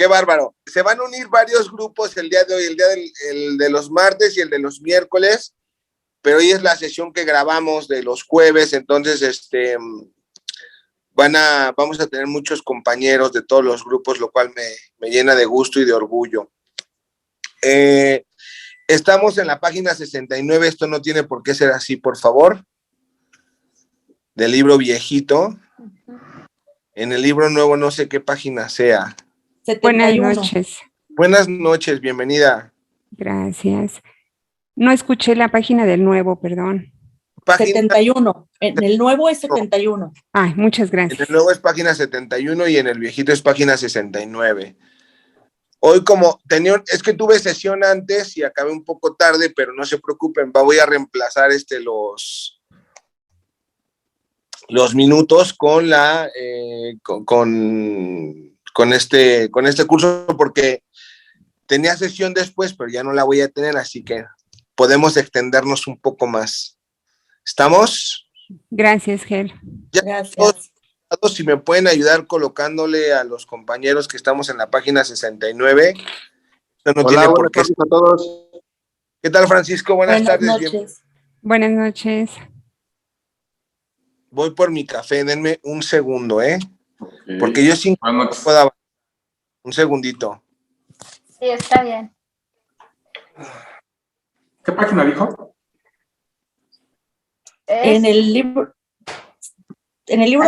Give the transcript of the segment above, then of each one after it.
Qué bárbaro. Se van a unir varios grupos el día de hoy, el de los martes y el de los miércoles, pero hoy es la sesión que grabamos de los jueves, entonces vamos a tener muchos compañeros de todos los grupos, lo cual me llena de gusto y de orgullo. Estamos en la página 69, esto no tiene por qué ser así, por favor, del libro viejito. En el libro nuevo no sé qué página sea. 71. Buenas noches. Buenas noches, bienvenida. Gracias. No escuché la página del nuevo, perdón. Página 71. En el nuevo es 71. Ay, muchas gracias. En el nuevo es página 71 y en el viejito es página 69. Hoy es que tuve sesión antes y acabé un poco tarde, pero no se preocupen, voy a reemplazar los minutos con con este curso, porque tenía sesión después, pero ya no la voy a tener, así que podemos extendernos un poco más. ¿Estamos? Gracias, Gel. Gracias. Si me pueden ayudar colocándole a los compañeros que estamos en la página 69. No Hola, tiene buenas por qué. tardes a todos. ¿Qué tal, Francisco? Buenas tardes. Noches. Buenas noches. Voy por mi café, denme un segundo, ¿eh? Okay. Porque yo sin puedo. Un segundito. Sí, está bien. ¿Qué página dijo? En el libro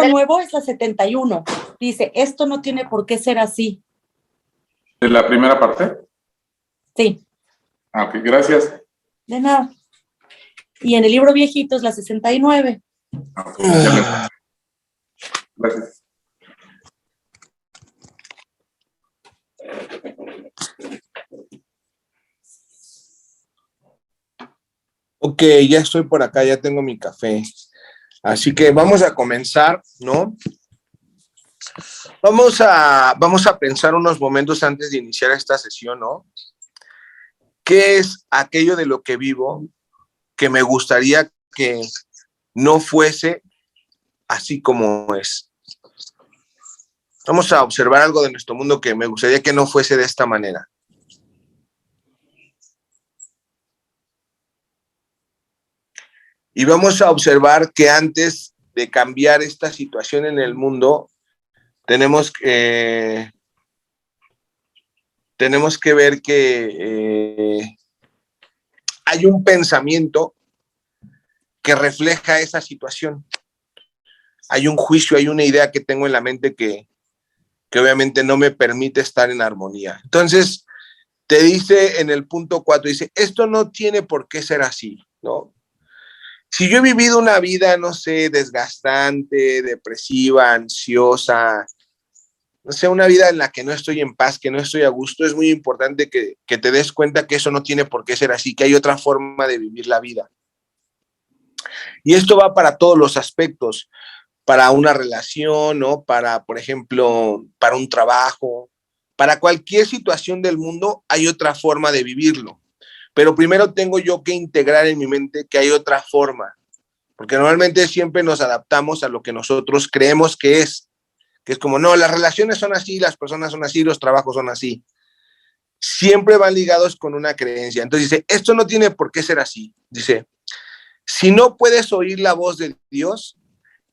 nuevo es la 71. Dice, esto no tiene por qué ser así. ¿De la primera parte? Sí. Ah, ok, gracias. De nada. Y en el libro viejito es la 69. Okay, gracias. Ok, ya estoy por acá, ya tengo mi café. Así que vamos a comenzar, ¿no? Vamos a pensar unos momentos antes de iniciar esta sesión, ¿no? ¿Qué es aquello de lo que vivo que me gustaría que no fuese así como es? Vamos a observar algo de nuestro mundo que me gustaría que no fuese de esta manera. Y vamos a observar que antes de cambiar esta situación en el mundo, tenemos que ver que hay un pensamiento que refleja esa situación. Hay un juicio, hay una idea que tengo en la mente que obviamente no me permite estar en armonía. Entonces, te dice en el punto 4, dice, esto no tiene por qué ser así, ¿no? Si yo he vivido una vida, no sé, desgastante, depresiva, ansiosa, no sé, una vida en la que no estoy en paz, que no estoy a gusto, es muy importante que te des cuenta que eso no tiene por qué ser así, que hay otra forma de vivir la vida. Y esto va para todos los aspectos, para una relación, ¿no? Para, por ejemplo, para un trabajo, para cualquier situación del mundo hay otra forma de vivirlo. Pero primero tengo yo que integrar en mi mente que hay otra forma, porque normalmente siempre nos adaptamos a lo que nosotros creemos que es como, no, las relaciones son así, las personas son así, los trabajos son así. Siempre van ligados con una creencia. Entonces dice, esto no tiene por qué ser así. Dice, si no puedes oír la voz de Dios,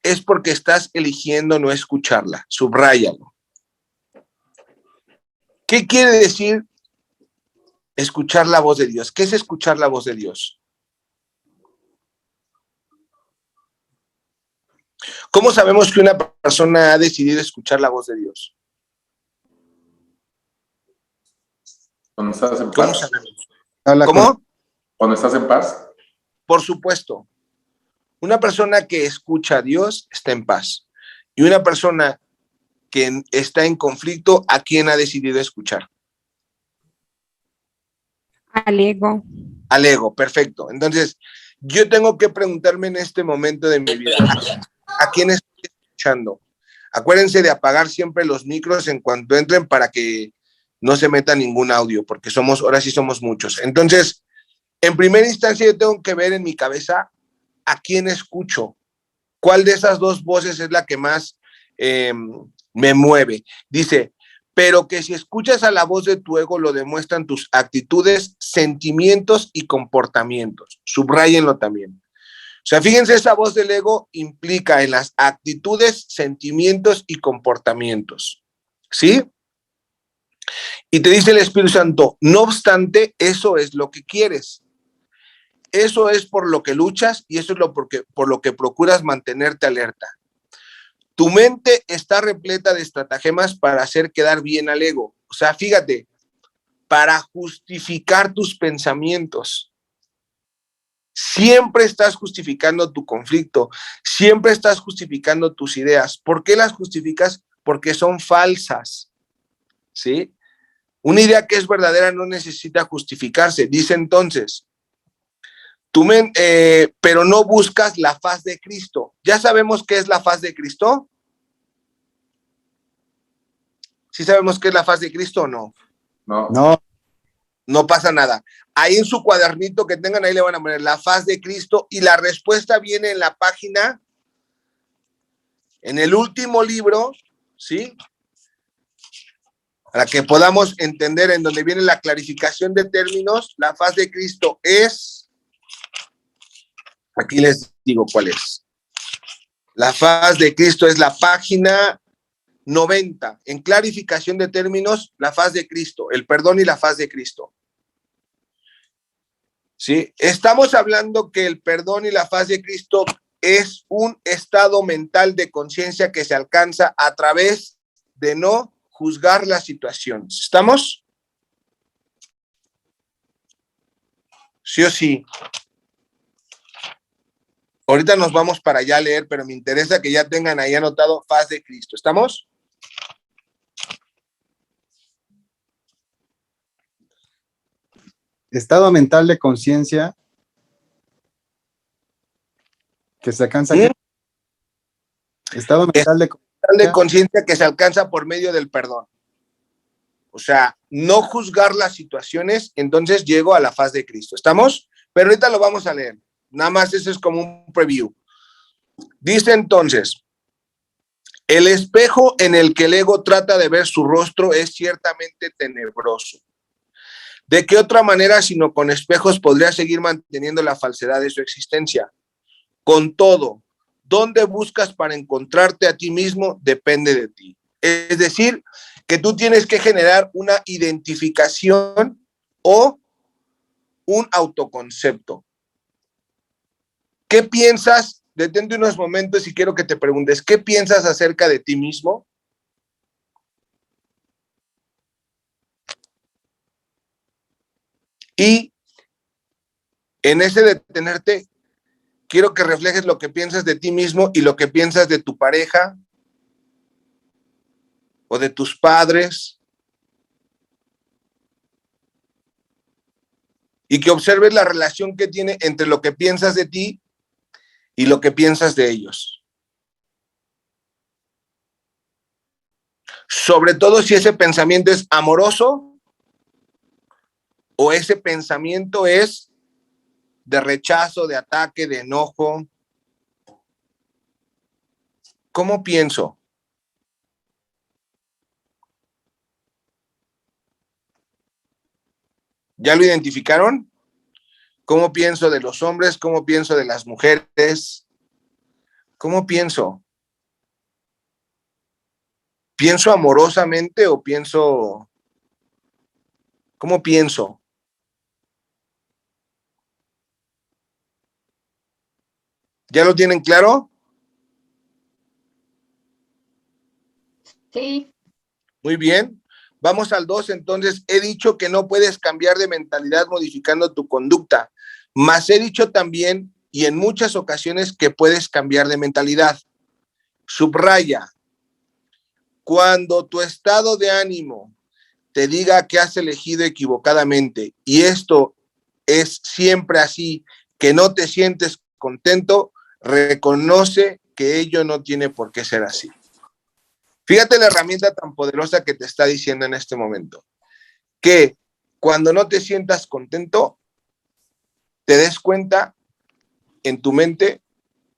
es porque estás eligiendo no escucharla. Subráyalo. ¿Qué quiere decir escuchar la voz de Dios? ¿Qué es escuchar la voz de Dios? ¿Cómo sabemos que una persona ha decidido escuchar la voz de Dios? Cuando estás en paz. ¿Cómo sabemos? ¿Cómo? Cuando estás en paz. Por supuesto. Una persona que escucha a Dios está en paz. Y una persona que está en conflicto, ¿a quién ha decidido escuchar? Al ego. Al ego, perfecto. Entonces, yo tengo que preguntarme en este momento de mi vida, ¿a quién estoy escuchando? Acuérdense de apagar siempre los micros en cuanto entren para que no se meta ningún audio, porque ahora sí somos muchos. Entonces, en primera instancia yo tengo que ver en mi cabeza a quién escucho. ¿Cuál de esas dos voces es la que más me mueve? Dice, pero que si escuchas a la voz de tu ego lo demuestran tus actitudes, sentimientos y comportamientos. Subráyenlo también. O sea, fíjense, esa voz del ego implica en las actitudes, sentimientos y comportamientos. ¿Sí? Y te dice el Espíritu Santo, no obstante, eso es lo que quieres. Eso es por lo que luchas y eso es por lo que procuras mantenerte alerta. Tu mente está repleta de estratagemas para hacer quedar bien al ego. O sea, fíjate, para justificar tus pensamientos. Siempre estás justificando tu conflicto, siempre estás justificando tus ideas. ¿Por qué las justificas? Porque son falsas, ¿sí? Una idea que es verdadera no necesita justificarse. Dice entonces, pero no buscas la faz de Cristo. ¿Ya sabemos qué es la faz de Cristo? ¿Sí sabemos qué es la faz de Cristo o no? No. No pasa nada. Ahí en su cuadernito que tengan, ahí le van a poner la faz de Cristo y la respuesta viene en la página, en el último libro, ¿sí? Para que podamos entender en donde viene la clarificación de términos, la faz de Cristo es, aquí les digo cuál es. La faz de Cristo es la página 90. En clarificación de términos, la faz de Cristo, el perdón y la faz de Cristo. ¿Sí? Estamos hablando que el perdón y la faz de Cristo es un estado mental de conciencia que se alcanza a través de no juzgar las situaciones. ¿Estamos? ¿Sí o sí? Ahorita nos vamos para allá a leer, pero me interesa que ya tengan ahí anotado faz de Cristo. ¿Estamos? Estado mental de conciencia que se alcanza. ¿Sí? Estado mental de conciencia que se alcanza por medio del perdón. O sea, no juzgar las situaciones, entonces llego a la faz de Cristo. ¿Estamos? Pero ahorita lo vamos a leer. Nada más eso es como un preview. Dice entonces, el espejo en el que el ego trata de ver su rostro es ciertamente tenebroso. ¿De qué otra manera sino con espejos podría seguir manteniendo la falsedad de su existencia? Con todo, ¿dónde buscas para encontrarte a ti mismo? Depende de ti. Es decir, que tú tienes que generar una identificación o un autoconcepto. ¿Qué piensas? Detente unos momentos y quiero que te preguntes, ¿qué piensas acerca de ti mismo? Y en ese detenerte, quiero que reflejes lo que piensas de ti mismo y lo que piensas de tu pareja o de tus padres. Y que observes la relación que tiene entre lo que piensas de ti y lo que piensas de ellos. Sobre todo si ese pensamiento es amoroso o ese pensamiento es de rechazo, de ataque, de enojo. ¿Cómo pienso? ¿Ya lo identificaron? ¿Cómo pienso de los hombres? ¿Cómo pienso de las mujeres? ¿Cómo pienso? ¿Pienso amorosamente o pienso... ¿Cómo pienso? ¿Ya lo tienen claro? Sí. Muy bien. Vamos al 2, entonces. He dicho que no puedes cambiar de mentalidad modificando tu conducta, mas he dicho también y en muchas ocasiones que puedes cambiar de mentalidad. Subraya, cuando tu estado de ánimo te diga que has elegido equivocadamente y esto es siempre así, que no te sientes contento, reconoce que ello no tiene por qué ser así. Fíjate la herramienta tan poderosa que te está diciendo en este momento, que cuando no te sientas contento, te des cuenta en tu mente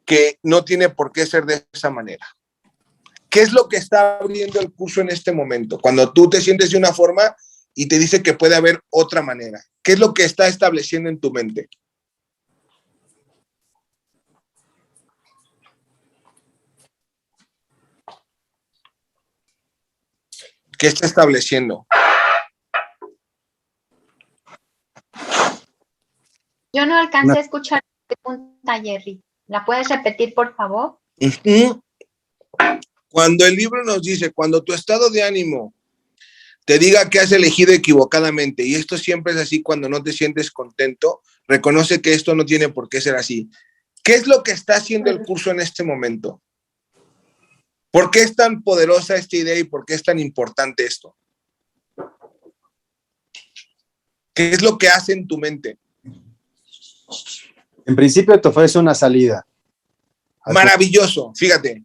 que no tiene por qué ser de esa manera, ¿Qué es lo que está abriendo el curso en este momento? Cuando tú te sientes de una forma y te dice que puede haber otra manera. ¿Qué es lo que está estableciendo en tu mente? ¿Qué está estableciendo? Yo no alcancé a escuchar la pregunta, Jerry. ¿La puedes repetir, por favor? Cuando el libro nos dice, cuando tu estado de ánimo te diga que has elegido equivocadamente, y esto siempre es así cuando no te sientes contento, reconoce que esto no tiene por qué ser así. ¿Qué es lo que está haciendo el curso en este momento? ¿Por qué es tan poderosa esta idea y por qué es tan importante esto? ¿Qué es lo que hace en tu mente? En principio te ofrece una salida. Maravilloso, fíjate.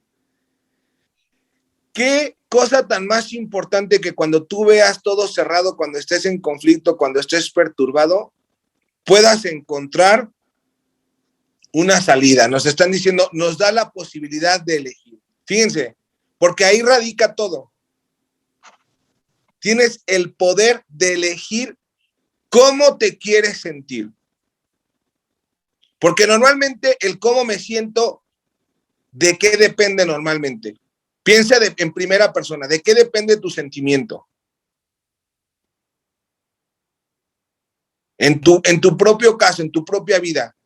¿Qué cosa tan más importante que cuando tú veas todo cerrado, cuando estés en conflicto, cuando estés perturbado, puedas encontrar una salida? Nos están diciendo, nos da la posibilidad de elegir. Fíjense, porque ahí radica todo. Tienes el poder de elegir cómo te quieres sentir. Porque normalmente el cómo me siento, ¿de qué depende normalmente? Piensa en primera persona, ¿de qué depende tu sentimiento? En tu propio caso, en tu propia vida.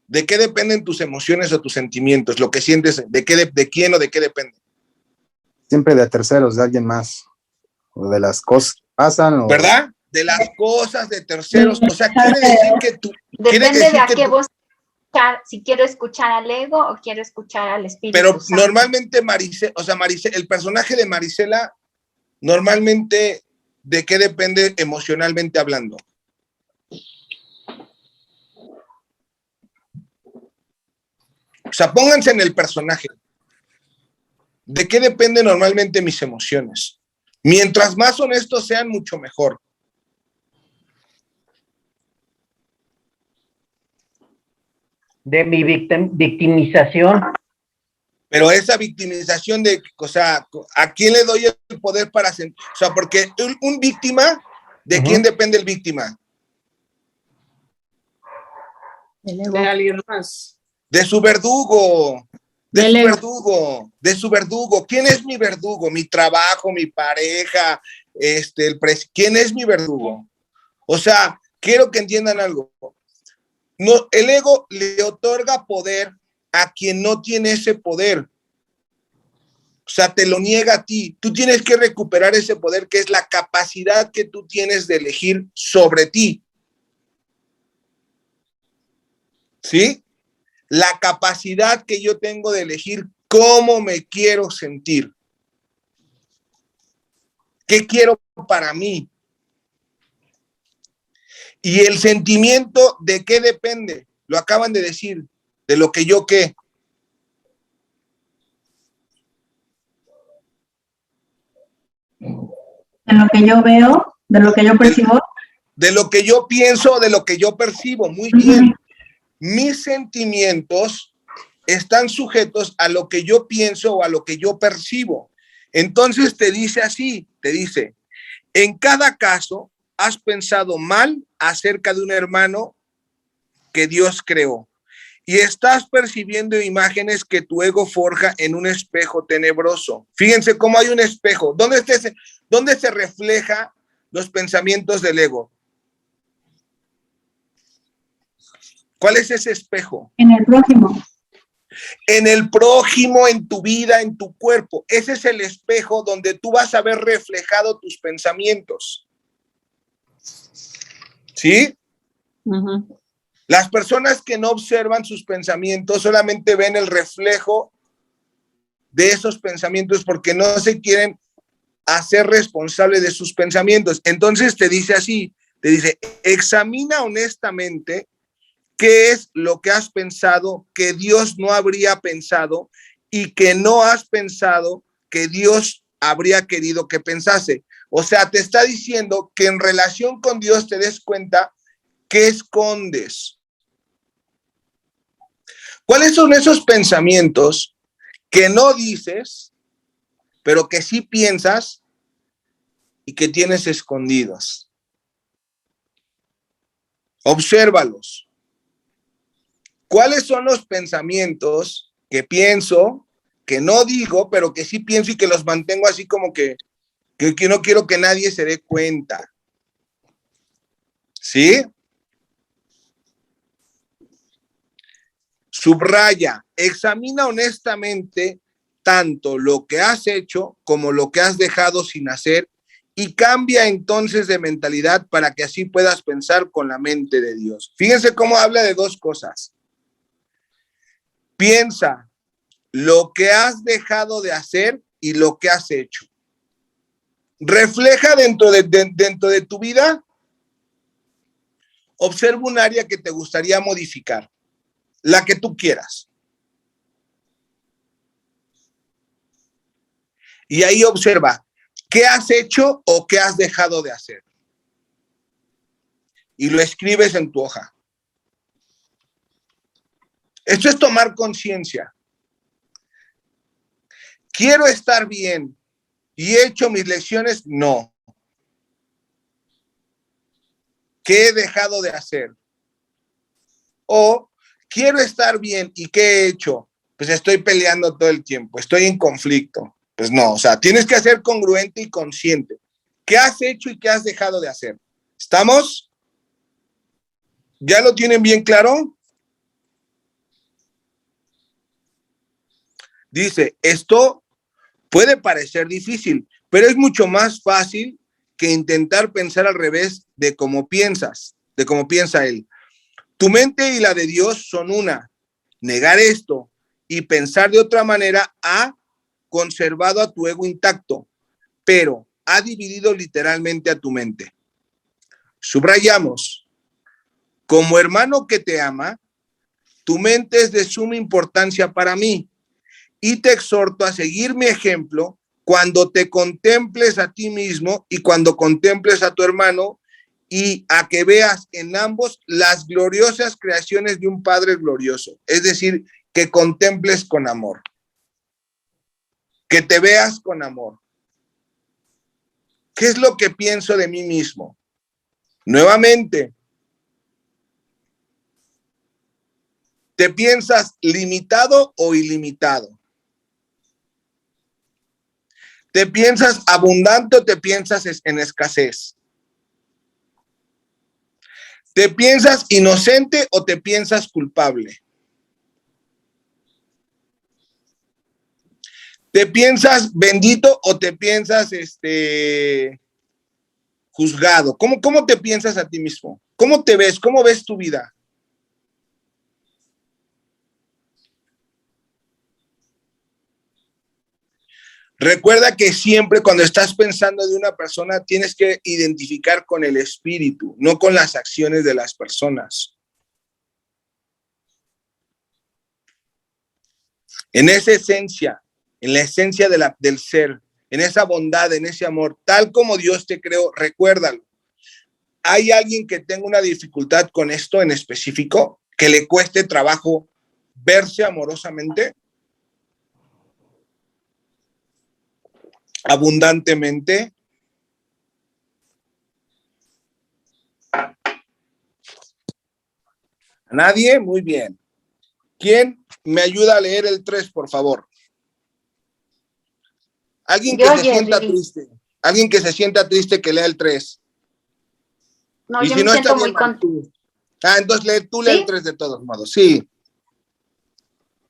¿De qué dependen tus emociones o tus sentimientos? Lo que sientes, ¿de quién o de qué depende? Siempre de terceros, de alguien más. O de las cosas que pasan. ¿Verdad? De las cosas, de terceros. O sea, quiere decir que tú... Depende de a qué voz escuchar, si quiero escuchar al ego o quiero escuchar al Espíritu Pero Santo. normalmente Maricela, el personaje de Marisela, normalmente, ¿de qué depende emocionalmente hablando? O sea, pónganse en el personaje. ¿De qué dependen normalmente mis emociones? Mientras más honestos sean, mucho mejor. De mi victimización. Pero esa victimización o sea, ¿a quién le doy el poder para sentir? O sea, porque un víctima, ¿de quién depende el víctima? De alguien más. De su verdugo. De Del su ego. verdugo. De su verdugo. ¿Quién es mi verdugo? Mi trabajo, mi pareja, ¿quién es mi verdugo? O sea, quiero que entiendan algo. No, el ego le otorga poder a quien no tiene ese poder. O sea, te lo niega a ti. Tú tienes que recuperar ese poder, que es la capacidad que tú tienes de elegir sobre ti. ¿Sí? La capacidad que yo tengo de elegir cómo me quiero sentir. ¿Qué quiero para mí? Y el sentimiento, ¿de qué depende? Lo acaban de decir, de lo que yo qué. De lo que yo veo, de lo que yo percibo. De lo que yo pienso, de lo que yo percibo. Muy bien. Mis sentimientos están sujetos a lo que yo pienso o a lo que yo percibo. Entonces te dice así, te dice, en cada caso has pensado mal acerca de un hermano que Dios creó y estás percibiendo imágenes que tu ego forja en un espejo tenebroso. Fíjense cómo hay un espejo. ¿Dónde se refleja los pensamientos del ego? ¿Cuál es ese espejo? En el prójimo. En el prójimo, en tu vida, en tu cuerpo. Ese es el espejo donde tú vas a ver reflejado tus pensamientos. ¿Sí? Las personas que no observan sus pensamientos solamente ven el reflejo de esos pensamientos porque no se quieren hacer responsable de sus pensamientos. Entonces te dice así, te dice, examina honestamente qué es lo que has pensado que Dios no habría pensado y que no has pensado que Dios habría querido que pensase. O sea, te está diciendo que en relación con Dios te des cuenta que escondes. ¿Cuáles son esos pensamientos que no dices, pero que sí piensas y que tienes escondidos. Obsérvalos. ¿Cuáles son los pensamientos que pienso, que no digo, pero que sí pienso y que los mantengo así como que no quiero que nadie se dé cuenta? ¿Sí? Subraya, examina honestamente tanto lo que has hecho como lo que has dejado sin hacer y cambia entonces de mentalidad para que así puedas pensar con la mente de Dios. Fíjense cómo habla de dos cosas. Piensa lo que has dejado de hacer y lo que has hecho. Refleja dentro de tu vida. Observa un área que te gustaría modificar, la que tú quieras. Y ahí observa, ¿qué has hecho o qué has dejado de hacer? Y lo escribes en tu hoja. Esto es tomar conciencia. ¿Quiero estar bien y he hecho mis lecciones? No. ¿Qué he dejado de hacer? O quiero estar bien y ¿qué he hecho? Pues estoy peleando todo el tiempo, estoy en conflicto. Pues no, o sea, tienes que ser congruente y consciente. ¿Qué has hecho y qué has dejado de hacer? ¿Estamos? ¿Ya lo tienen bien claro? Dice, esto puede parecer difícil, pero es mucho más fácil que intentar pensar al revés de cómo piensas, de cómo piensa él. Tu mente y la de Dios son una. Negar esto y pensar de otra manera ha conservado a tu ego intacto, pero ha dividido literalmente a tu mente. Subrayamos, como hermano que te ama, tu mente es de suma importancia para mí y te exhorto a seguir mi ejemplo cuando te contemples a ti mismo y cuando contemples a tu hermano y a que veas en ambos las gloriosas creaciones de un Padre glorioso. Es decir, que contemples con amor. Que te veas con amor. ¿Qué es lo que pienso de mí mismo? Nuevamente, ¿te piensas limitado o ilimitado? ¿Te piensas abundante o te piensas en escasez? ¿Te piensas inocente o te piensas culpable? ¿Te piensas bendito o te piensas juzgado? ¿Cómo te piensas a ti mismo? ¿Cómo te ves? ¿Cómo ves tu vida? Recuerda que siempre cuando estás pensando de una persona tienes que identificar con el espíritu, no con las acciones de las personas. En esa esencia, en la esencia del ser, en esa bondad, en ese amor, tal como Dios te creó, recuérdalo. ¿Hay alguien que tenga una dificultad con esto en específico? ¿Que le cueste trabajo verse amorosamente? Abundantemente. ¿A nadie? Muy bien. ¿Quién me ayuda a leer el 3, por favor? Alguien que se sienta triste. Alguien que se sienta triste que lea el 3. No, y yo si me no siento está muy bien, contenta. Entonces tú lee el 3 de todos modos. Sí.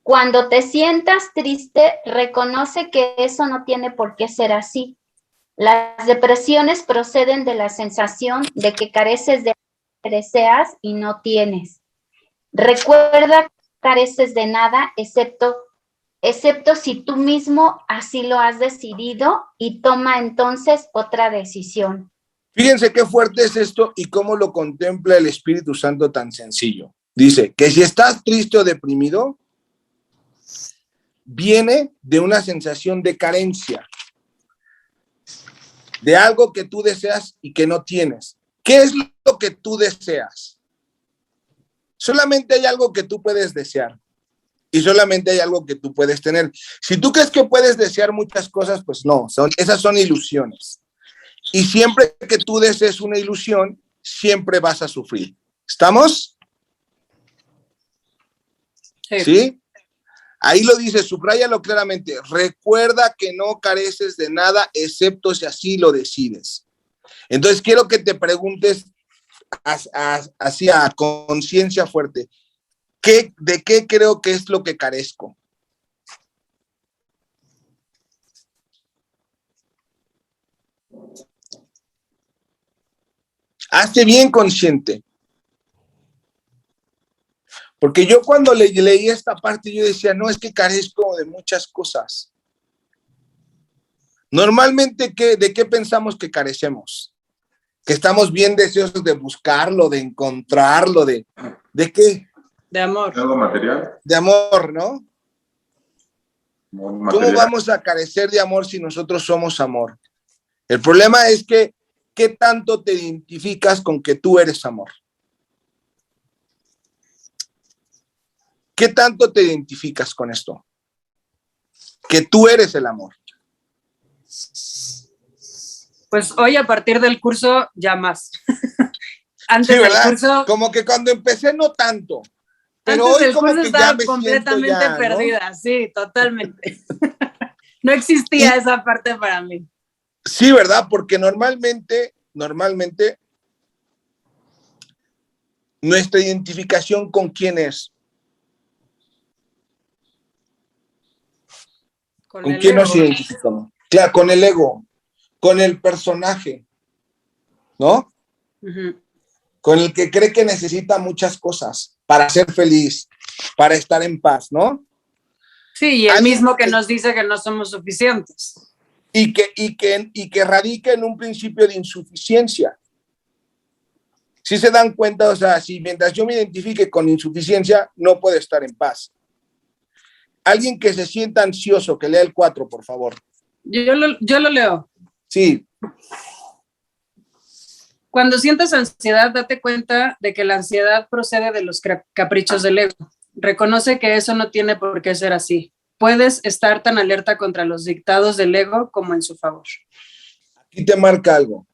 Cuando te sientas triste, reconoce que eso no tiene por qué ser así. Las depresiones proceden de la sensación de que careces de lo que deseas y no tienes. Recuerda que careces de nada excepto si tú mismo así lo has decidido y toma entonces otra decisión. Fíjense qué fuerte es esto y cómo lo contempla el Espíritu Santo tan sencillo. Dice que si estás triste o deprimido, viene de una sensación de carencia, de algo que tú deseas y que no tienes. ¿Qué es lo que tú deseas? Solamente hay algo que tú puedes desear. Y solamente hay algo que tú puedes tener. Si tú crees que puedes desear muchas cosas, pues no, esas son ilusiones. Y siempre que tú desees una ilusión, siempre vas a sufrir. ¿Estamos? ¿Sí? Ahí lo dice, subráyalo claramente. Recuerda que no careces de nada, excepto si así lo decides. Entonces, quiero que te preguntes así a conciencia fuerte. ¿De qué creo que es lo que carezco? Hazte bien consciente. Porque yo cuando leí esta parte, yo decía, no, es que carezco de muchas cosas. Normalmente, ¿de qué pensamos que carecemos? Que estamos bien deseosos de buscarlo, de encontrarlo, ¿de qué? De amor. ¿Algo material? De amor, ¿no? Material. ¿Cómo vamos a carecer de amor si nosotros somos amor? El problema es que, ¿qué tanto te identificas con que tú eres amor? ¿Qué tanto te identificas con esto? Que tú eres el amor. Pues hoy a partir del curso ya más. Antes Sí, ¿verdad? del curso, Como que cuando empecé no tanto. Pero antes hoy del como curso que ya estaba me completamente siento ya, ¿no? perdida, sí, totalmente. No existía esa parte para mí. Sí, ¿verdad? Porque normalmente nuestra identificación con quién es. ¿Con quién nos identificamos? Claro, con el ego, con el personaje, ¿no? Uh-huh. Con el que cree que necesita muchas cosas para ser feliz, para estar en paz, ¿no? Sí, y el mismo que nos dice que no somos suficientes. Y que radica en un principio de insuficiencia. Si se dan cuenta, o sea, si mientras yo me identifique con insuficiencia, no puedo estar en paz. Alguien que se sienta ansioso, que lea el 4, por favor. Yo lo leo. Sí. Cuando sientas ansiedad, date cuenta de que la ansiedad procede de los caprichos del ego. Reconoce que eso no tiene por qué ser así. Puedes estar tan alerta contra los dictados del ego como en su favor. Aquí te marca algo.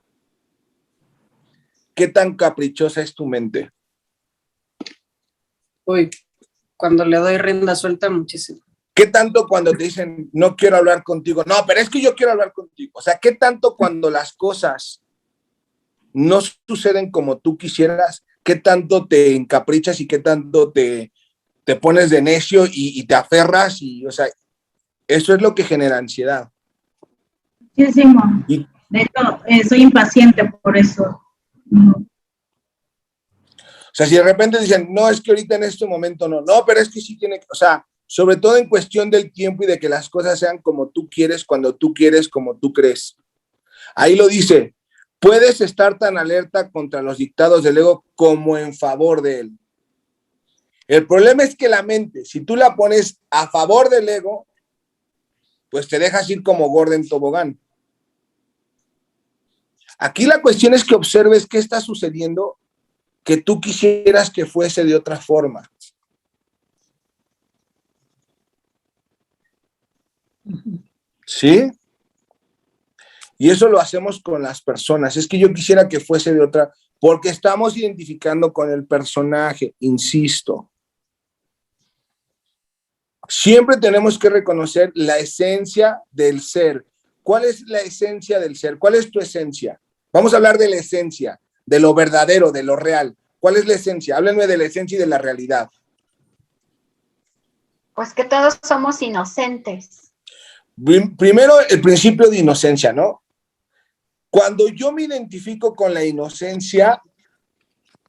¿Qué tan caprichosa es tu mente? Uy, cuando le doy rienda suelta, muchísimo. ¿Qué tanto cuando te dicen, no quiero hablar contigo? No, pero es que yo quiero hablar contigo. O sea, ¿qué tanto cuando las cosas no suceden como tú quisieras? ¿Qué tanto te encaprichas y qué tanto te pones de necio y te aferras? Y, o sea, eso es lo que genera ansiedad. Muchísimo. De hecho, soy impaciente por eso. O sea, si de repente dicen, no, es que ahorita en este momento no, pero es que sí tiene que, o sea, sobre todo en cuestión del tiempo y de que las cosas sean como tú quieres, cuando tú quieres, como tú crees. Ahí lo dice, puedes estar tan alerta contra los dictados del ego como en favor de él. El problema es que la mente, si tú la pones a favor del ego, pues te dejas ir como gordo en tobogán. Aquí la cuestión es que observes qué está sucediendo que tú quisieras que fuese de otra forma. ¿Sí? Y eso lo hacemos con las personas. Es que yo quisiera que fuese de otra, porque estamos identificando con el personaje, insisto. Siempre tenemos que reconocer la esencia del ser. ¿Cuál es la esencia del ser? ¿Cuál es tu esencia? Vamos a hablar de la esencia, de lo verdadero, de lo real. ¿Cuál es la esencia? Háblenme de la esencia y de la realidad. Pues que todos somos inocentes. Primero, el principio de inocencia, ¿no? Cuando yo me identifico con la inocencia,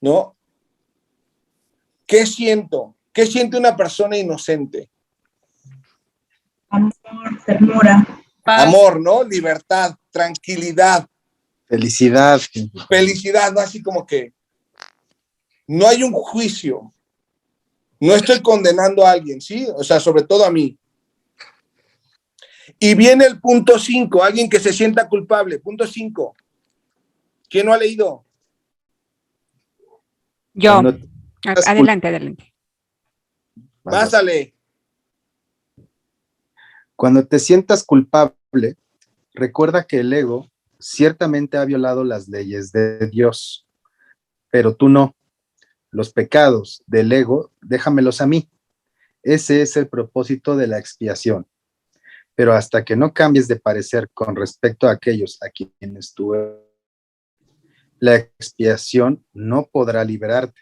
¿no? ¿Qué siento? ¿Qué siente una persona inocente? Amor, ternura. Paz. Amor, ¿no? Libertad, tranquilidad. Felicidad. Felicidad, ¿no? Así como que no hay un juicio. No estoy condenando a alguien, ¿sí? O sea, sobre todo a mí. Y viene el punto 5, alguien que se sienta culpable. Punto 5. ¿Quién no ha leído? Yo. Cuando Adelante. Pásale. Cuando te sientas culpable, recuerda que el ego ciertamente ha violado las leyes de Dios, pero tú no. Los pecados del ego, déjamelos a mí. Ese es el propósito de la expiación. Pero hasta que no cambies de parecer con respecto a aquellos a quienes tú, la expiación no podrá liberarte.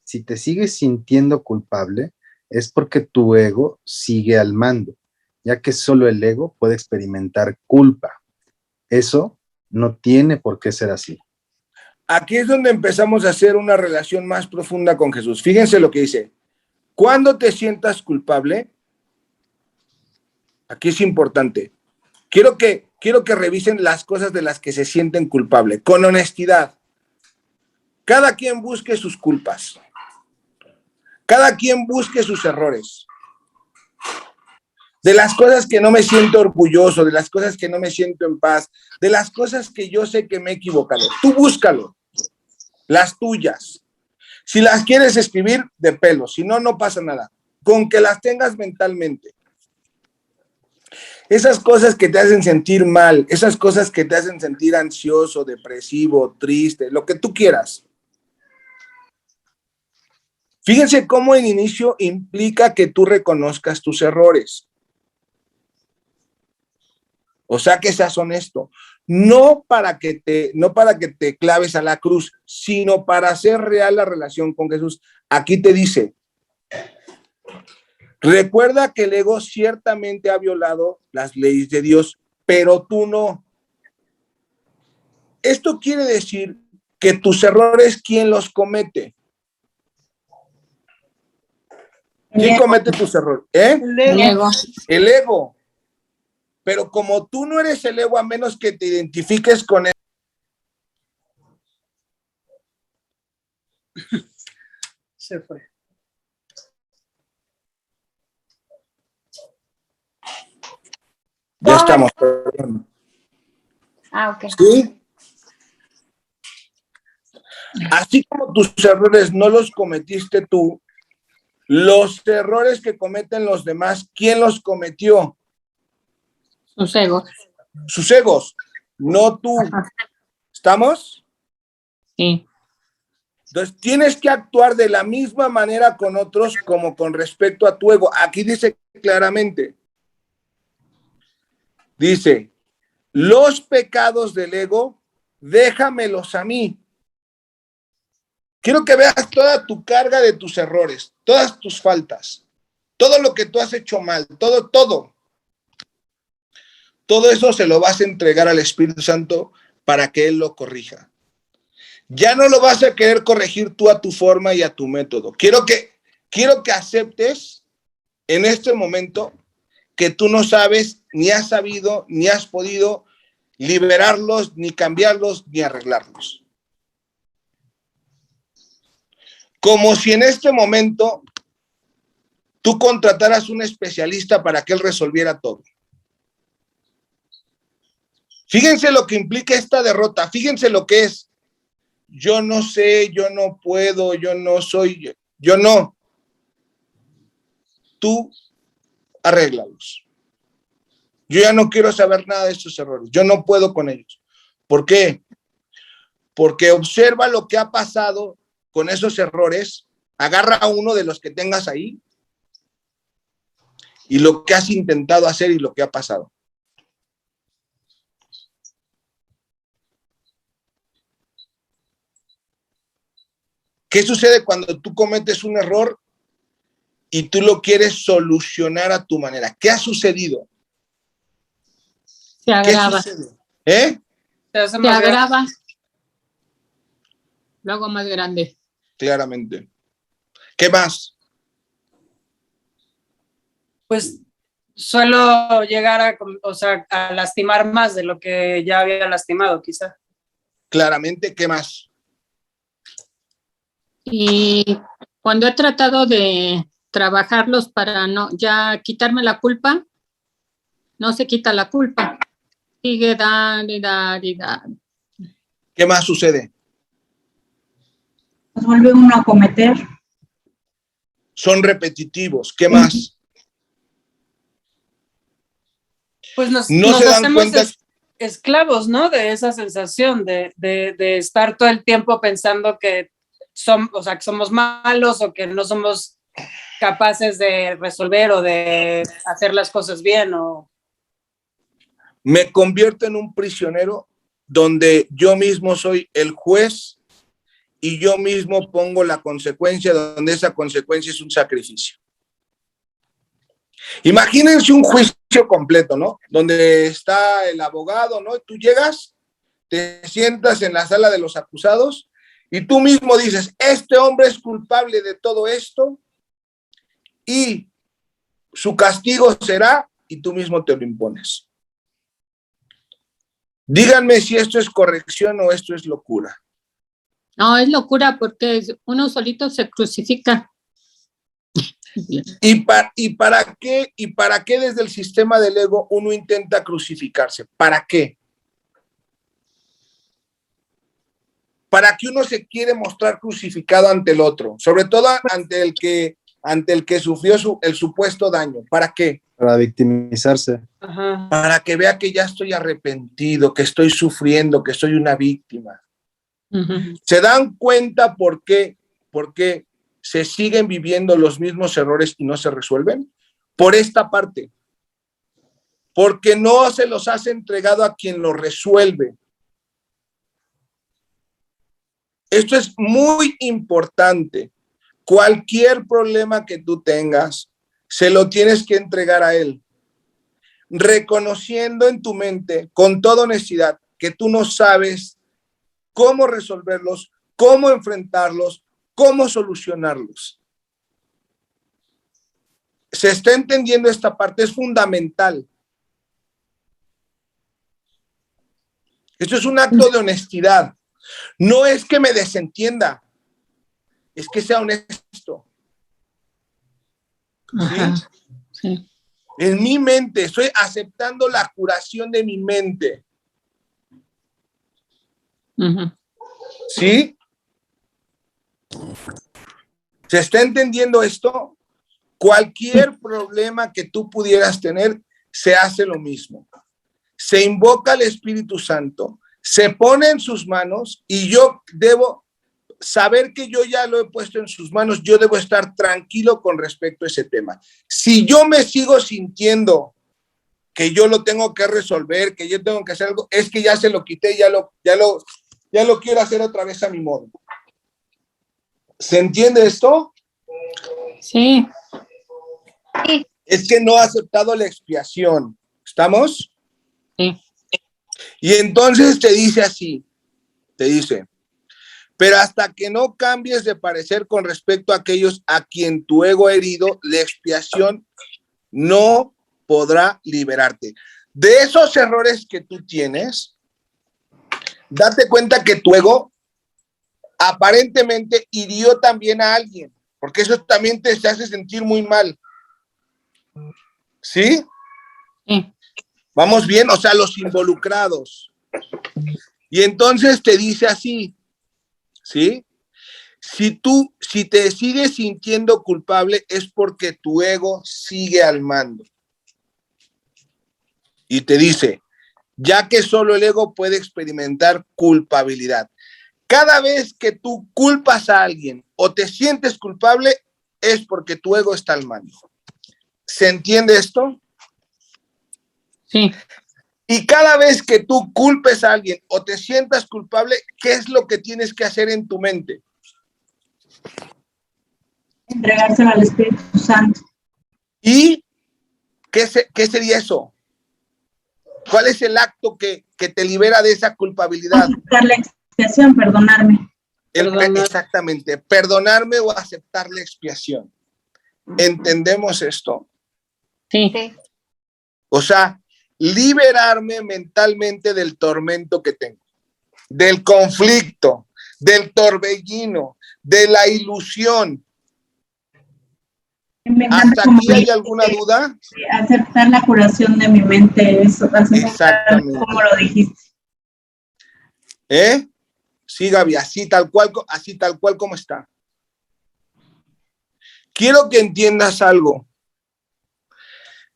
Si te sigues sintiendo culpable, es porque tu ego sigue al mando, ya que solo el ego puede experimentar culpa. Eso no tiene por qué ser así. Aquí es donde empezamos a hacer una relación más profunda con Jesús. Fíjense lo que dice. Cuando te sientas culpable, aquí es importante. Quiero que revisen las cosas de las que se sienten culpables, con honestidad. Cada quien busque sus culpas. Cada quien busque sus errores. De las cosas que no me siento orgulloso, de las cosas que no me siento en paz, de las cosas que yo sé que me he equivocado. Tú búscalo. Las tuyas. Si las quieres escribir, de pelo. Si no, no pasa nada. Con que las tengas mentalmente. Esas cosas que te hacen sentir mal, esas cosas que te hacen sentir ansioso, depresivo, triste, lo que tú quieras. Fíjense cómo el inicio implica que tú reconozcas tus errores. O sea, que seas honesto. No para que te claves a la cruz, sino para hacer real la relación con Jesús. Aquí te dice, recuerda que el ego ciertamente ha violado las leyes de Dios, pero tú no. Esto quiere decir que tus errores, ¿quién los comete? ¿Quién comete tus errores? El ego. El ego. Pero como tú no eres el ego, a menos que te identifiques con él. Se fue. Ya estamos, perdón. Ok. ¿Sí? Así como tus errores no los cometiste tú, los errores que cometen los demás, ¿quién los cometió? Sus egos. Sus egos, no tú. ¿Estamos? Sí. Entonces, tienes que actuar de la misma manera con otros como con respecto a tu ego. Aquí dice claramente, dice, los pecados del ego, déjamelos a mí. Quiero que veas toda tu carga de tus errores, todas tus faltas, todo lo que tú has hecho mal, todo. Todo eso se lo vas a entregar al Espíritu Santo para que Él lo corrija. Ya no lo vas a querer corregir tú a tu forma y a tu método. Quiero que aceptes en este momento que tú no sabes, ni has sabido, ni has podido liberarlos, ni cambiarlos, ni arreglarlos. Como si en este momento tú contrataras un especialista para que él resolviera todo. Fíjense lo que implica esta derrota, fíjense lo que es. Yo no sé, yo no puedo, yo no soy, yo no. Tú arréglalos. Yo ya no quiero saber nada de estos errores, yo no puedo con ellos. ¿Por qué? Porque observa lo que ha pasado con esos errores, agarra a uno de los que tengas ahí y lo que has intentado hacer y lo que ha pasado. ¿Qué sucede cuando tú cometes un error y tú lo quieres solucionar a tu manera? ¿Qué ha sucedido? Se agrava. ¿Qué sucede? ¿Eh? Se agrava. Luego más grande. Claramente. ¿Qué más? Pues suelo llegar a lastimar más de lo que ya había lastimado, quizá. Claramente, ¿qué más? Y cuando he tratado de trabajarlos para no ya quitarme la culpa, no se quita la culpa. Sigue dar. ¿Qué más sucede? Nos vuelve uno a cometer. Son repetitivos. ¿Qué más? Pues nos se dan hacemos cuenta. esclavos, ¿no? De esa sensación de estar todo el tiempo pensando que que somos malos o que no somos capaces de resolver o de hacer las cosas bien. Me convierto en un prisionero donde yo mismo soy el juez y yo mismo pongo la consecuencia, donde esa consecuencia es un sacrificio. Imagínense un juicio completo, ¿no? Donde está el abogado, ¿no? Tú llegas, te sientas en la sala de los acusados y tú mismo dices, este hombre es culpable de todo esto y su castigo será, y tú mismo te lo impones. Díganme si esto es corrección o esto es locura. No, es locura porque uno solito se crucifica. ¿Y para qué desde el sistema del ego uno intenta crucificarse? ¿Para qué? ¿Para qué uno se quiere mostrar crucificado ante el otro? Sobre todo ante el que sufrió el supuesto daño. ¿Para qué? Para victimizarse. Ajá. Para que vea que ya estoy arrepentido, que estoy sufriendo, que soy una víctima. Uh-huh. ¿Se dan cuenta por qué se siguen viviendo los mismos errores y no se resuelven? Por esta parte. Porque no se los has entregado a quien lo resuelve. Esto es muy importante. Cualquier problema que tú tengas, se lo tienes que entregar a él. Reconociendo en tu mente, con toda honestidad, que tú no sabes cómo resolverlos, cómo enfrentarlos, cómo solucionarlos. ¿Se está entendiendo esta parte? Es fundamental. Esto es un acto de honestidad. No es que me desentienda, es que sea honesto. Ajá. ¿Sí? Sí. En mi mente, estoy aceptando la curación de mi mente. Uh-huh. ¿Sí? ¿Se está entendiendo esto? Cualquier problema que tú pudieras tener, se hace lo mismo. Se invoca al Espíritu Santo, se pone en sus manos y yo debo saber que yo ya lo he puesto en sus manos, yo debo estar tranquilo con respecto a ese tema. Si yo me sigo sintiendo que yo lo tengo que resolver, que yo tengo que hacer algo, es que ya se lo quité, ya lo quiero hacer otra vez a mi modo. ¿Se entiende esto? Sí. Es que no ha aceptado la expiación. ¿Estamos? Sí. Y entonces te dice así, te dice, pero hasta que no cambies de parecer con respecto a aquellos a quien tu ego ha herido, la expiación no podrá liberarte. De esos errores que tú tienes, date cuenta que tu ego aparentemente hirió también a alguien, porque eso también te hace sentir muy mal. ¿Sí? Sí. Vamos bien, o sea, los involucrados. Y entonces te dice así, ¿sí? Si te sigues sintiendo culpable es porque tu ego sigue al mando. Y te dice, ya que solo el ego puede experimentar culpabilidad. Cada vez que tú culpas a alguien o te sientes culpable es porque tu ego está al mando. ¿Se entiende esto? Sí. Y cada vez que tú culpes a alguien o te sientas culpable, ¿qué es lo que tienes que hacer en tu mente? Entregárselo al Espíritu Santo. ¿Y qué sería eso? ¿Cuál es el acto que te libera de esa culpabilidad? Aceptar la expiación, perdonarme. Exactamente, perdonarme o aceptar la expiación. ¿Entendemos esto? Sí. Sí. O sea, liberarme mentalmente del tormento que tengo, del conflicto, del torbellino, de la ilusión. ¿Hasta aquí hay alguna duda? Aceptar la curación de mi mente, eso, exactamente, como lo dijiste. Sí, Gaby, así tal cual como está. Quiero que entiendas algo.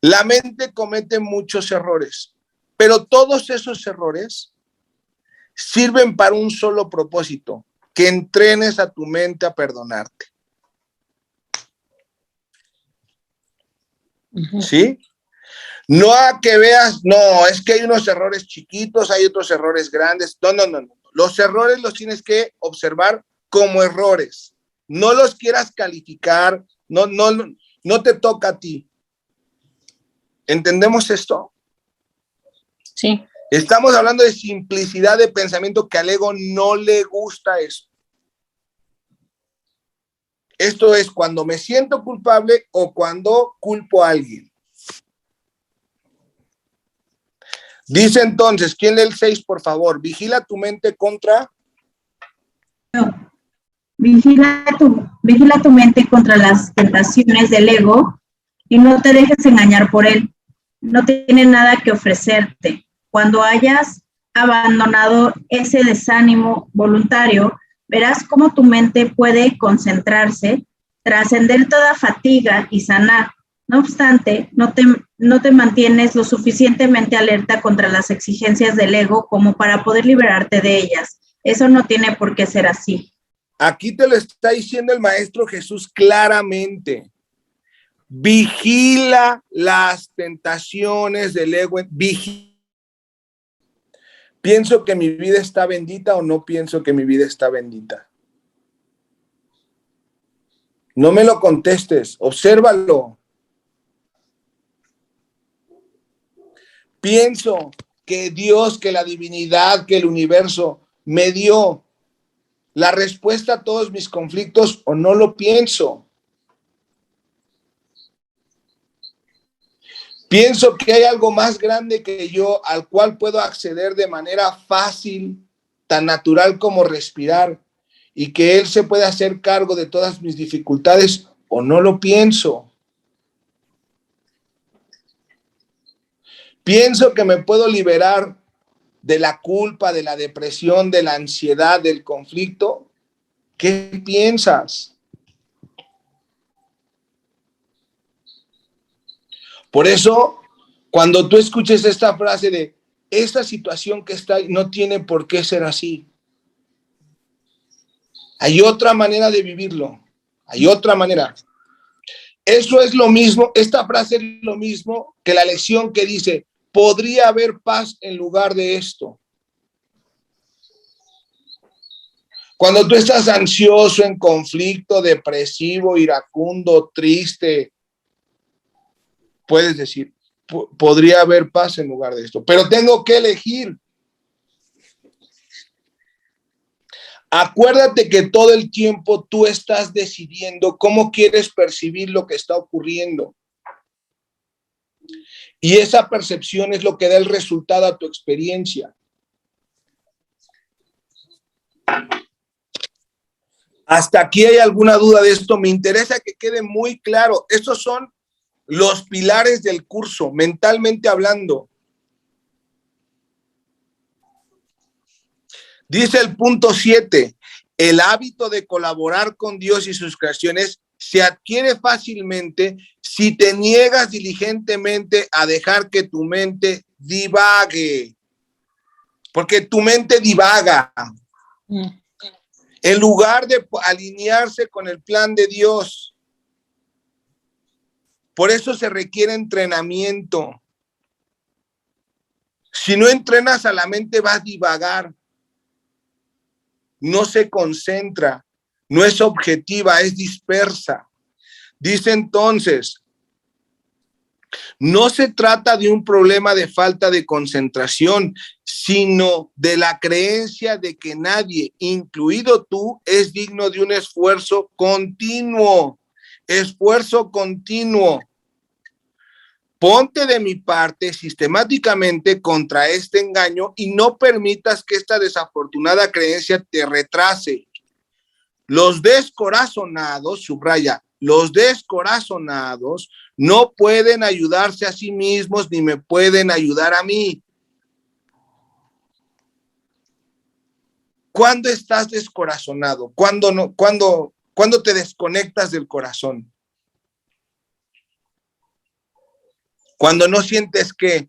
La mente comete muchos errores, pero todos esos errores sirven para un solo propósito, que entrenes a tu mente a perdonarte. ¿Sí? No a que veas, no, es que hay unos errores chiquitos, hay otros errores grandes. No. Los errores los tienes que observar como errores. No los quieras calificar, no te toca a ti. ¿Entendemos esto? Sí. Estamos hablando de simplicidad de pensamiento, que al ego no le gusta eso. Esto es cuando me siento culpable o cuando culpo a alguien. Dice entonces, ¿quién lee el 6, por favor? Vigila tu mente contra... No. Vigila tu mente contra las tentaciones del ego y no te dejes engañar por él. No tiene nada que ofrecerte. Cuando hayas abandonado ese desánimo voluntario, verás cómo tu mente puede concentrarse, trascender toda fatiga y sanar. No obstante, no te mantienes lo suficientemente alerta contra las exigencias del ego como para poder liberarte de ellas. Eso no tiene por qué ser así. Aquí te lo está diciendo el Maestro Jesús claramente. Vigila las tentaciones del ego. ¿Pienso que mi vida está bendita o no pienso que mi vida está bendita? No me lo contestes, obsérvalo. Pienso que Dios, que la divinidad, que el universo me dio la respuesta a todos mis conflictos, o no lo pienso. Pienso que hay algo más grande que yo al cual puedo acceder de manera fácil, tan natural como respirar, y que Él se puede hacer cargo de todas mis dificultades, o no lo pienso. Pienso que me puedo liberar de la culpa, de la depresión, de la ansiedad, del conflicto. ¿Qué piensas? Por eso, cuando tú escuches esta frase de esta situación que está ahí, no tiene por qué ser así. Hay otra manera de vivirlo. Hay otra manera. Eso es lo mismo, esta frase es lo mismo que la lección que dice, podría haber paz en lugar de esto. Cuando tú estás ansioso, en conflicto, depresivo, iracundo, triste, puedes decir, podría haber paz en lugar de esto, pero tengo que elegir. Acuérdate que todo el tiempo tú estás decidiendo cómo quieres percibir lo que está ocurriendo. Y esa percepción es lo que da el resultado a tu experiencia. ¿Hasta aquí hay alguna duda de esto? Me interesa que quede muy claro. Estos son los pilares del curso, mentalmente hablando. Dice el punto 7, el hábito de colaborar con Dios y sus creaciones se adquiere fácilmente si te niegas diligentemente a dejar que tu mente divague. Porque tu mente divaga. En lugar de alinearse con el plan de Dios. Por eso se requiere entrenamiento. Si no entrenas a la mente, va a divagar. No se concentra, no es objetiva, es dispersa. Dice entonces, no se trata de un problema de falta de concentración, sino de la creencia de que nadie, incluido tú, es digno de un esfuerzo continuo. Esfuerzo continuo. Ponte de mi parte sistemáticamente contra este engaño y no permitas que esta desafortunada creencia te retrase. Los descorazonados, subraya, los descorazonados no pueden ayudarse a sí mismos ni me pueden ayudar a mí. ¿Cuándo estás descorazonado? ¿Cuándo no? ¿Cuándo te desconectas del corazón? Cuando no sientes qué.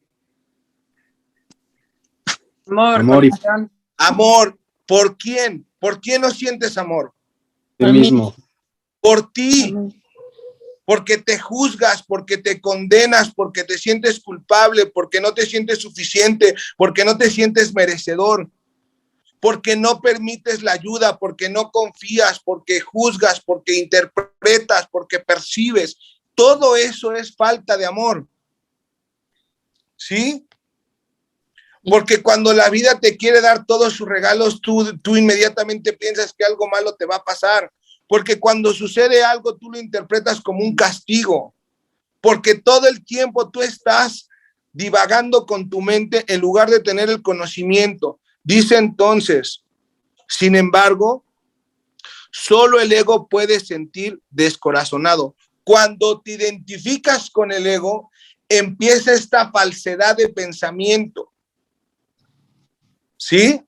Amor, Amor y- conexión. Amor. ¿Por quién? ¿Por quién no sientes amor? el A mí. mismo. Por ti. Amén. Porque te juzgas, porque te condenas, porque te sientes culpable, porque no te sientes suficiente, porque no te sientes merecedor, porque no permites la ayuda, porque no confías, porque juzgas, porque interpretas, porque percibes. Todo eso es falta de amor. ¿Sí? Porque cuando la vida te quiere dar todos sus regalos, tú inmediatamente piensas que algo malo te va a pasar. Porque cuando sucede algo, tú lo interpretas como un castigo. Porque todo el tiempo tú estás divagando con tu mente en lugar de tener el conocimiento. Dice entonces, sin embargo, solo el ego puede sentir descorazonado. Cuando te identificas con el ego, empieza esta falsedad de pensamiento. ¿Sí?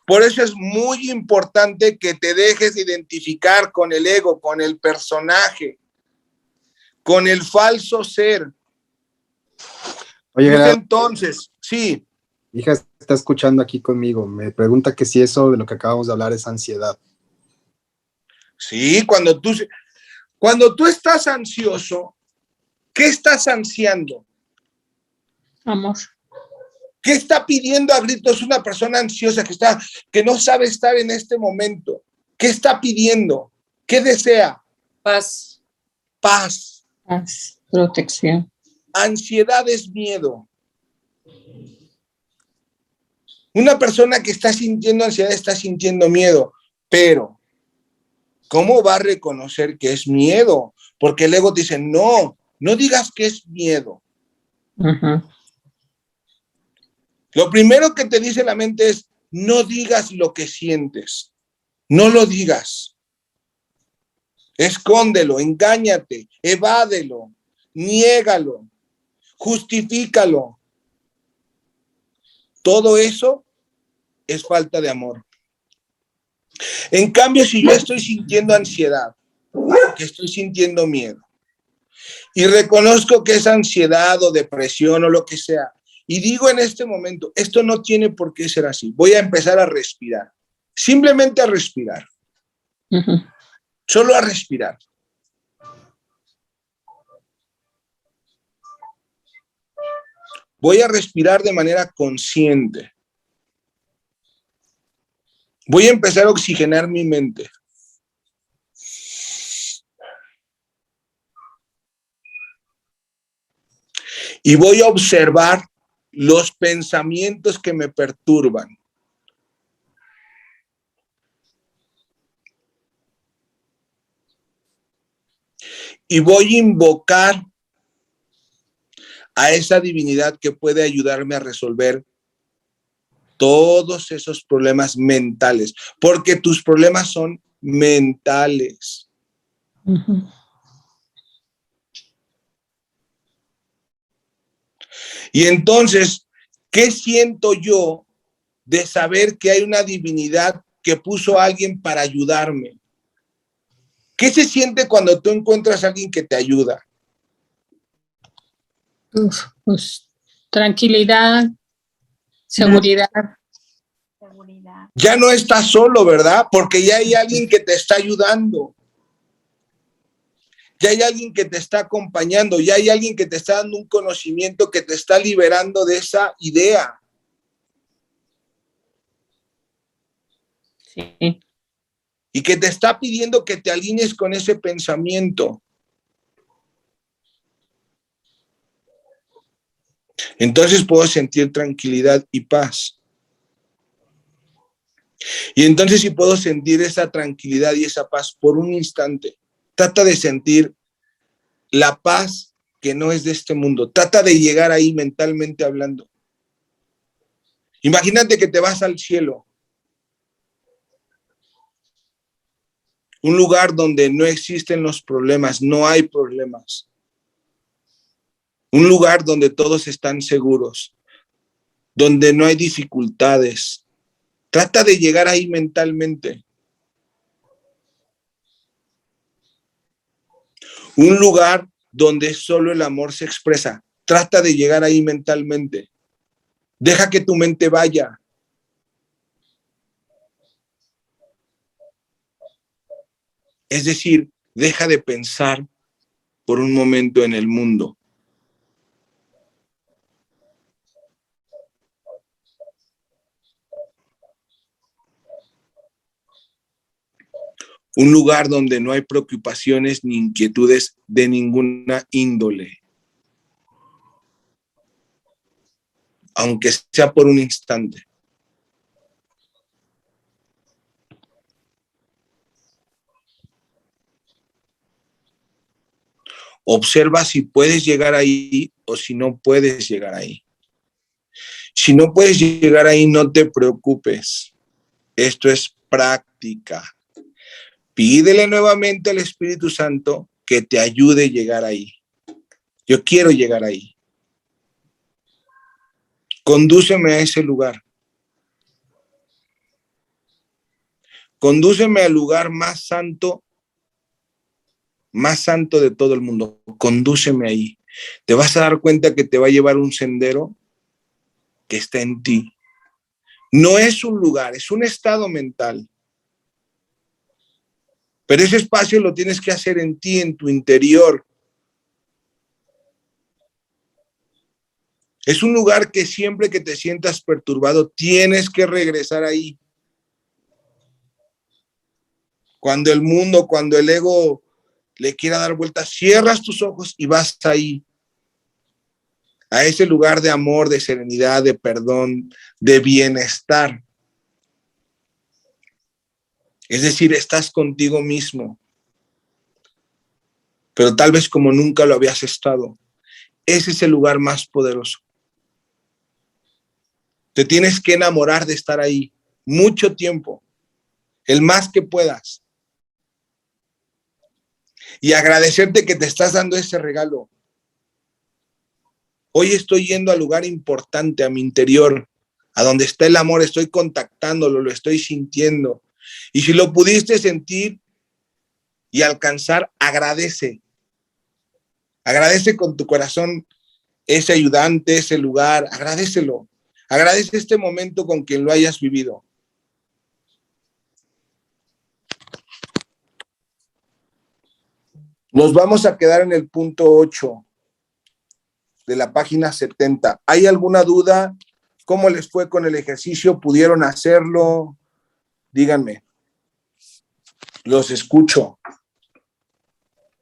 Por eso es muy importante que te dejes identificar con el ego, con el personaje, con el falso ser. Oye, Dice Gerardo, entonces, sí, mi hija está escuchando aquí conmigo. Me pregunta que si eso de lo que acabamos de hablar es ansiedad. sí, cuando tú estás ansioso, ¿qué estás ansiando? Amor. ¿Qué está pidiendo a gritos una persona ansiosa que no sabe estar en este momento? ¿Qué está pidiendo? ¿Qué desea? Paz. Paz. Paz, protección. Ansiedad es miedo. Una persona que está sintiendo ansiedad está sintiendo miedo, pero ¿cómo va a reconocer que es miedo? Porque el ego te dice, no digas que es miedo. Ujú. Lo primero que te dice la mente es, no digas lo que sientes. No lo digas. Escóndelo, engáñate, evádelo, niégalo, justifícalo. Todo eso es falta de amor. En cambio, si yo estoy sintiendo ansiedad, que estoy sintiendo miedo, y reconozco que es ansiedad o depresión o lo que sea, y digo en este momento, esto no tiene por qué ser así, voy a empezar a respirar, simplemente a respirar, Ujú. solo a respirar. Voy a respirar de manera consciente. Voy a empezar a oxigenar mi mente. Y voy a observar los pensamientos que me perturban. Y voy a invocar a esa divinidad que puede ayudarme a resolver todos esos problemas mentales, porque tus problemas son mentales. Ujú. Y entonces, ¿qué siento yo de saber que hay una divinidad que puso a alguien para ayudarme? ¿Qué se siente cuando tú encuentras a alguien que te ayuda? Pues tranquilidad, seguridad. Seguridad. Ya no estás solo, ¿verdad? Porque ya hay alguien que te está ayudando. Ya hay alguien que te está acompañando, ya hay alguien que te está dando un conocimiento que te está liberando de esa idea. Sí. Y que te está pidiendo que te alinees con ese pensamiento. Entonces puedo sentir tranquilidad y paz. Y entonces si puedo sentir esa tranquilidad y esa paz por un instante, trata de sentir la paz que no es de este mundo. Trata de llegar ahí mentalmente hablando. Imagínate que te vas al cielo. Un lugar donde no existen los problemas, no hay problemas. Un lugar donde todos están seguros, donde no hay dificultades. Trata de llegar ahí mentalmente. Un lugar donde solo el amor se expresa. Trata de llegar ahí mentalmente. Deja que tu mente vaya. Es decir, deja de pensar por un momento en el mundo. Un lugar donde no hay preocupaciones ni inquietudes de ninguna índole. Aunque sea por un instante. Observa si puedes llegar ahí o si no puedes llegar ahí. Si no puedes llegar ahí, no te preocupes. Esto es práctica. Pídele nuevamente al Espíritu Santo que te ayude a llegar ahí. Yo quiero llegar ahí. Condúceme a ese lugar. Condúceme al lugar más santo de todo el mundo. Condúceme ahí. Te vas a dar cuenta que te va a llevar un sendero que está en ti. No es un lugar, es un estado mental. Pero ese espacio lo tienes que hacer en ti, en tu interior. Es un lugar que siempre que te sientas perturbado, tienes que regresar ahí. Cuando el mundo, cuando el ego le quiera dar vueltas, cierras tus ojos y vas ahí. A ese lugar de amor, de serenidad, de perdón, de bienestar. Es decir, estás contigo mismo. Pero tal vez como nunca lo habías estado. Ese es el lugar más poderoso. Te tienes que enamorar de estar ahí mucho tiempo, el más que puedas. Y agradecerte que te estás dando ese regalo. Hoy estoy yendo al lugar importante, a mi interior, a donde está el amor, estoy contactándolo, lo estoy sintiendo. Y si lo pudiste sentir y alcanzar, agradece. Agradece con tu corazón ese ayudante, ese lugar, agradécelo. Agradece este momento con quien lo hayas vivido. Nos vamos a quedar en el punto 8 de la página 70. ¿Hay alguna duda? ¿Cómo les fue con el ejercicio? ¿Pudieron hacerlo? Díganme. Los escucho.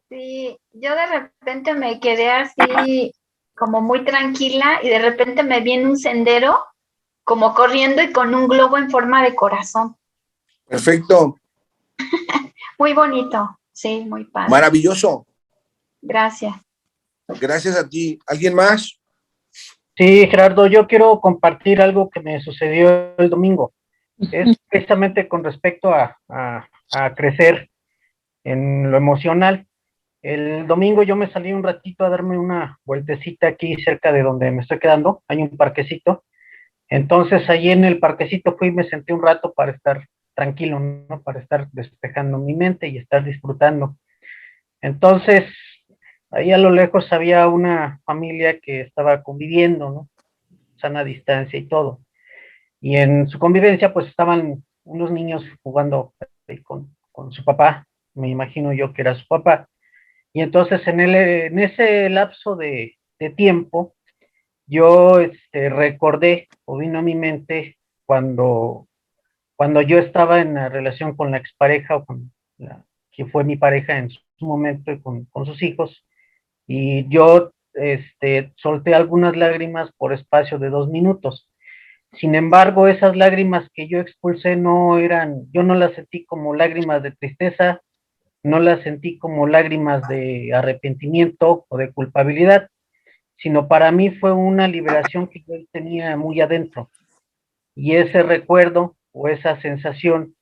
Sí, yo de repente me quedé así como muy tranquila y de repente me vi en un sendero como corriendo y con un globo en forma de corazón. Perfecto. Muy bonito, sí, muy padre. Maravilloso. Gracias. Gracias a ti. ¿Alguien más? Sí, Gerardo, yo quiero compartir algo que me sucedió el domingo. Es precisamente con respecto a crecer en lo emocional. El domingo yo me salí un ratito a darme una vueltecita aquí cerca de donde me estoy quedando. Hay un parquecito. Entonces ahí en el parquecito fui y me senté un rato para estar tranquilo, ¿no? Para estar despejando mi mente y estar disfrutando. Entonces, ahí a lo lejos había una familia que estaba conviviendo, ¿no? Sana distancia y todo. Y en su convivencia, pues estaban unos niños jugando ahí con su papá. Me imagino yo que era su papá. Y entonces en ese lapso de tiempo, yo recordé o vino a mi mente cuando yo estaba en la relación con la expareja o con la que fue mi pareja en su momento y con sus hijos, y yo solté algunas lágrimas por espacio de 2 minutos. Sin embargo, esas lágrimas que yo expulsé yo no las sentí como lágrimas de tristeza, no las sentí como lágrimas de arrepentimiento o de culpabilidad, sino para mí fue una liberación que yo tenía muy adentro. Y ese recuerdo o esa sensación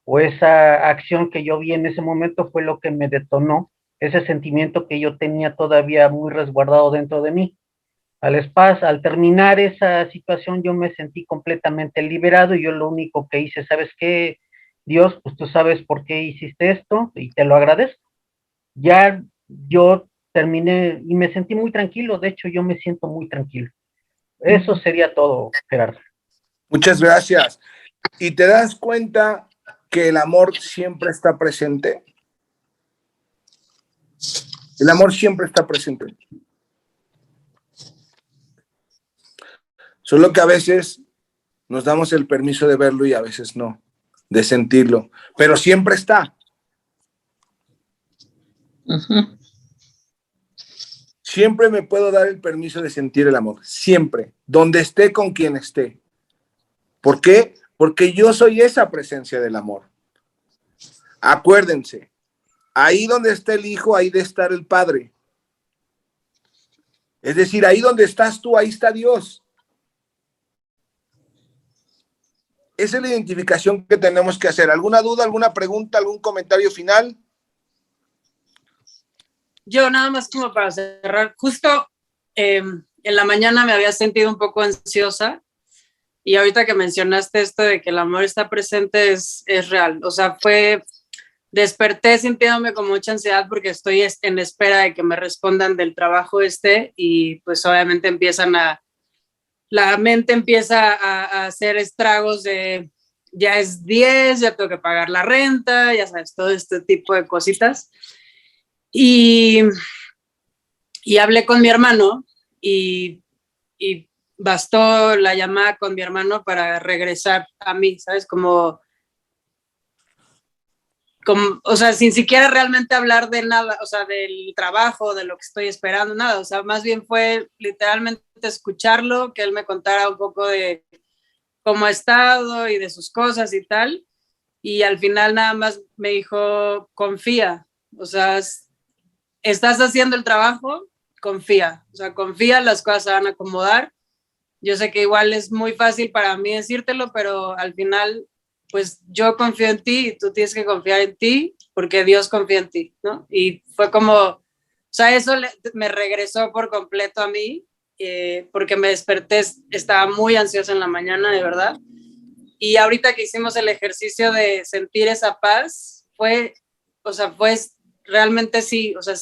o esa acción que yo vi en ese momento fue lo que me detonó ese sentimiento que yo tenía todavía muy resguardado dentro de mí. Al terminar esa situación, yo me sentí completamente liberado y yo lo único que hice, ¿sabes qué? Dios, pues tú sabes por qué hiciste esto y te lo agradezco. Ya yo terminé y me sentí muy tranquilo. De hecho, yo me siento muy tranquilo. Eso sería todo, Gerardo. Muchas gracias. ¿Y te das cuenta que el amor siempre está presente? El amor siempre está presente. Solo que a veces nos damos el permiso de verlo y a veces no, de sentirlo, pero siempre está. Ujú. Siempre me puedo dar el permiso de sentir el amor, siempre, donde esté, con quien esté. ¿Por qué? Porque yo soy esa presencia del amor. Acuérdense, ahí donde está el Hijo, ahí debe estar el Padre. Es decir, ahí donde estás tú, ahí está Dios. Esa es la identificación que tenemos que hacer. ¿Alguna duda, alguna pregunta, algún comentario final? Yo nada más como para cerrar, justo en la mañana me había sentido un poco ansiosa y ahorita que mencionaste esto de que el amor está presente es real. O sea, desperté sintiéndome con mucha ansiedad porque estoy en espera de que me respondan del trabajo y pues obviamente la mente empieza a hacer estragos de ya es 10, ya tengo que pagar la renta, ya sabes, todo este tipo de cositas. Y hablé con mi hermano y bastó la llamada con mi hermano para regresar a mí, ¿sabes? Como, o sea, sin siquiera realmente hablar de nada, o sea, del trabajo, de lo que estoy esperando, nada. O sea, más bien fue literalmente escucharlo, que él me contara un poco de cómo ha estado y de sus cosas y tal. Y al final nada más me dijo, confía, o sea, estás haciendo el trabajo, confía, o sea, confía, las cosas se van a acomodar. Yo sé que igual es muy fácil para mí decírtelo, pero al final, pues yo confío en ti y tú tienes que confiar en ti porque Dios confía en ti, ¿no? Y fue como, o sea, eso me regresó por completo a mí, porque me desperté, estaba muy ansiosa en la mañana, de verdad. Y ahorita que hicimos el ejercicio de sentir esa paz, o sea, fue realmente sí, o sea,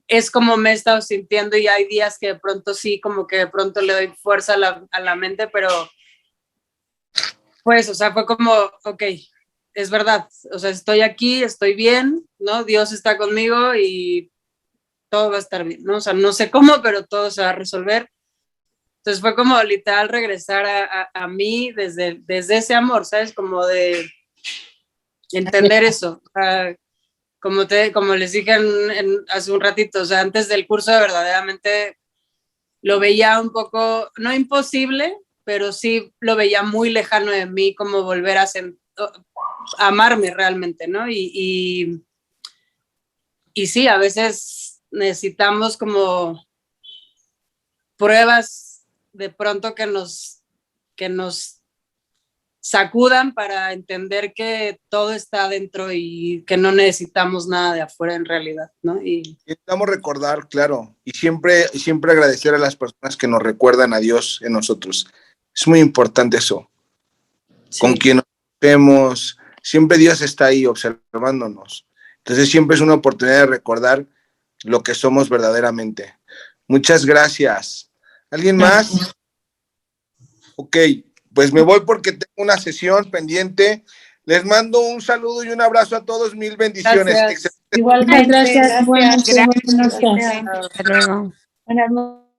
es como me he estado sintiendo y hay días que de pronto sí, como que de pronto le doy fuerza a la mente, pero pues, o sea, fue como, ok, es verdad, o sea, estoy aquí, estoy bien, ¿no? Dios está conmigo y todo va a estar bien, ¿no? O sea, no sé cómo, pero todo se va a resolver. Entonces fue como literal regresar a mí desde ese amor, ¿sabes? Como de entender eso. Como les dije hace un ratito, o sea, antes del curso verdaderamente lo veía un poco, no imposible, pero sí lo veía muy lejano de mí, como volver a amarme realmente, ¿no? Y sí, a veces necesitamos como pruebas de pronto que nos sacudan para entender que todo está adentro y que no necesitamos nada de afuera en realidad, ¿no? Y Necesitamos recordar, claro, y siempre agradecer a las personas que nos recuerdan a Dios en nosotros. Es muy importante eso. Sí. Con quien nos vemos, siempre Dios está ahí observándonos. Entonces siempre es una oportunidad de recordar lo que somos verdaderamente. Muchas gracias. ¿Alguien más? Ok, pues me voy porque tengo una sesión pendiente. Les mando un saludo y un abrazo a todos. Mil bendiciones. Gracias. Igualmente, gracias. Gracias. Buenas noches. Hasta luego. Buenas noches.